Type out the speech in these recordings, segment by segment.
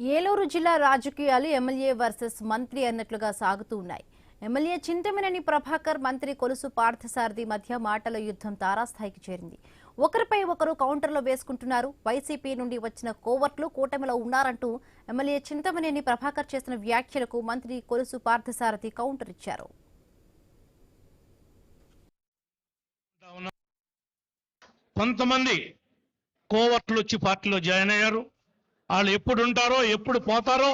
ఏలూరు జిల్లా రాజకీయాలు MLA versus మంత్రి అన్నట్లుగా సాగుతూ ఉన్నాయి. ఎమ్మెల్యే చింతమనేని ప్రభాకర్, మంత్రి కొలుసు పార్థసారథి మధ్య మాటల యుద్ధం తారాస్థాయికి చేరింది. ఒకరిపై ఒకరు కౌంటర్లు వేసుకుంటున్నారు. వైసీపీ నుండి వచ్చిన కోవర్ట్లు కూటమిలో ఉన్నారంటూ ఎమ్మెల్యే చింతమనేని ప్రభాకర్ చేసిన వ్యాఖ్యలకు మంత్రి కొలుసు పార్థసారథి కౌంటర్ ఇచ్చారు. కొంతమంది కోవర్ట్లు వచ్చి పార్టీలో జాయిన్ అయ్యారు. వాళ్ళు ఎప్పుడు ఉంటారో ఎప్పుడు పోతారో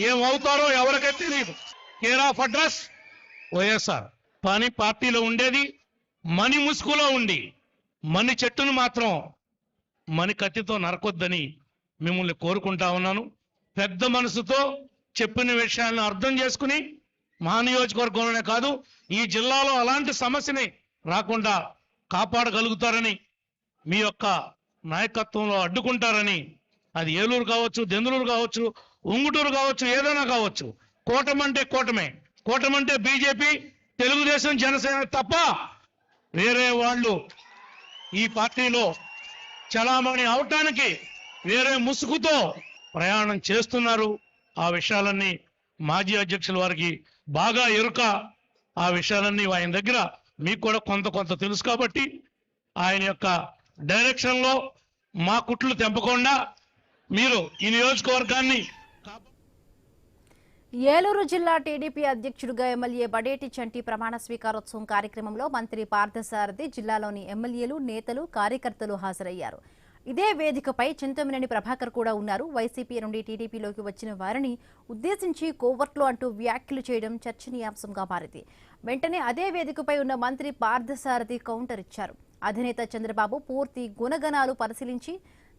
ఏమవుతారో ఎవరికైతే తెలియదు. Care of address YSR. కానీ పార్టీలో ఉండేది మణి ముసుగులో ఉండి మణి చెట్టును మాత్రం మణి కత్తితో నరకొద్దని మిమ్మల్ని కోరుకుంటా ఉన్నాను. పెద్ద మనసుతో చెప్పిన విషయాలను అర్థం చేసుకుని మా నియోజకవర్గంలోనే కాదు ఈ జిల్లాలో అలాంటి సమస్యని రాకుండా కాపాడగలుగుతారని, మీ యొక్క నాయకత్వంలో అడ్డుకుంటారని, అది ఏలూరు కావచ్చు, దెందులూరు కావచ్చు, ఉంగుటూరు కావచ్చు, ఏదైనా కావచ్చు, కూటమంటే కూటమే. కూటమంటే బీజేపీ, తెలుగుదేశం, జనసేన తప్ప వేరే వాళ్ళు ఈ పార్టీలో చలామణి అవటానికి వేరే ముసుగుతో ప్రయాణం చేస్తున్నారు. ఆ విషయాలన్నీ మాజీ అధ్యక్షుల వారికి బాగా ఎరుక. ఆ విషయాలన్నీ ఆయన దగ్గర మీకు కూడా కొంత తెలుసు కాబట్టి ఆయన యొక్క డైరెక్షన్లో మా కుట్లు తెంపకుండా మీరు ఈ నియోజకవర్గాన్ని. ఏలూరు జిల్లా టీడీపీ అధ్యక్షుడిగా ఎమ్మెల్యే బడేటి చంటి ప్రమాణ స్వీకారోత్సవం కార్యక్రమంలో మంత్రి పార్థసారథి, జిల్లాలోని ఎమ్మెల్యేలు, నేతలు, కార్యకర్తలు హాజరయ్యారు. ఇదే వేదికపై చింతమనేని ప్రభాకర్ కూడా ఉన్నారు. వైసీపీ నుండి టీడీపీలోకి వచ్చిన వారిని ఉద్దేశించి కోవర్ట్లు అంటూ వ్యాఖ్యలు చేయడం చర్చనీయాంశంగా మారింది. వెంటనే అదే వేదికపై ఉన్న మంత్రి పార్థసారథి కౌంటర్ ఇచ్చారు. అధినేత చంద్రబాబు పూర్తి గుణగణాలు పరిశీలించి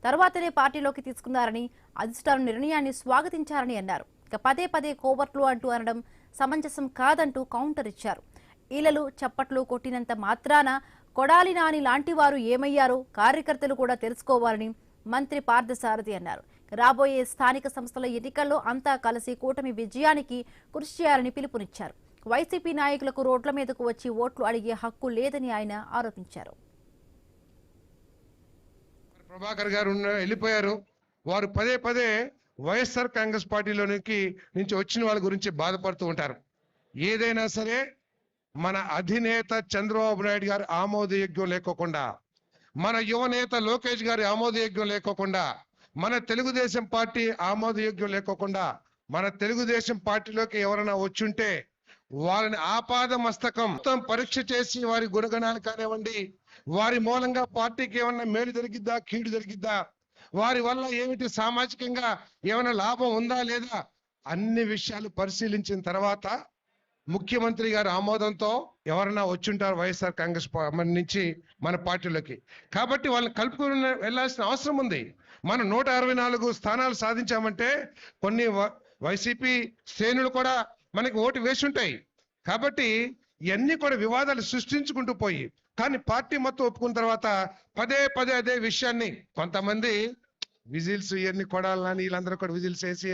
తర్వాతనే పార్టీలోకి తీసుకున్నారని, అధిష్టానం నిర్ణయాన్ని స్వాగతించారని అన్నారు. ఇక పదే కోవర్ట్లు అంటూ అనడం సమంజసం కాదంటూ కౌంటర్ ఇచ్చారు. ఈలలు చప్పట్లు కొట్టినంత మాత్రాన కొడాలి నాని లాంటి వారు ఏమయ్యారో కార్యకర్తలు కూడా తెలుసుకోవాలని మంత్రి పార్థసారథి అన్నారు. రాబోయే స్థానిక సంస్థల ఎన్నికల్లో అంతా కలిసి కూటమి విజయానికి కృషి చేయాలని పిలుపునిచ్చారు. వైసీపీ నాయకులకు రోడ్ల మీదకు వచ్చి ఓట్లు అడిగే హక్కు లేదని ఆయన ఆరోపించారు. ప్రభాకర్ గారు వెళ్ళిపోయారు. వారు పదే వైఎస్ఆర్ కాంగ్రెస్ పార్టీలోనికి నుంచి వచ్చిన వాళ్ళ గురించి బాధపడుతూ ఉంటారు. ఏదైనా సరే మన అధినేత చంద్రబాబు నాయుడు గారి ఆమోదయోగ్యం లేకోకుండా, మన యువనేత లోకేష్ గారి ఆమోదయోగ్యం లేకోకుండా, మన తెలుగుదేశం పార్టీ ఆమోదయోగ్యం లేకోకుండా, మన తెలుగుదేశం పార్టీలోకి ఎవరైనా వచ్చుంటే వారిని ఆపాద మస్తకం మొత్తం పరీక్ష చేసి వారి గుణగణాలు కానివ్వండి, వారి మూలంగా పార్టీకి ఏమన్నా మేలు జరిగిద్దా, కీడు జరిగిద్దా, వారి వల్ల ఏమిటి సామాజికంగా ఏమైనా లాభం ఉందా లేదా, అన్ని విషయాలు పరిశీలించిన తర్వాత ముఖ్యమంత్రి గారి ఆమోదంతో ఎవరైనా వచ్చుంటారు వైఎస్ఆర్ కాంగ్రెస్ నుంచి మన పార్టీలోకి. కాబట్టి వాళ్ళని కలుపుకుని వెళ్లాల్సిన అవసరం ఉంది. మనం 164 స్థానాలు సాధించామంటే కొన్ని వైసీపీ శ్రేణులు కూడా మనకి ఓటు వేసి ఉంటాయి. కాబట్టి ఇవన్నీ కూడా వివాదాలు సృష్టించుకుంటూ పోయి, కానీ పార్టీ మొత్తం ఒప్పుకున్న తర్వాత పదే అదే విషయాన్ని కొంతమంది విజిల్స్ ఇవన్నీ కొడాలని వీళ్ళందరూ కూడా విజిల్స్ వేసి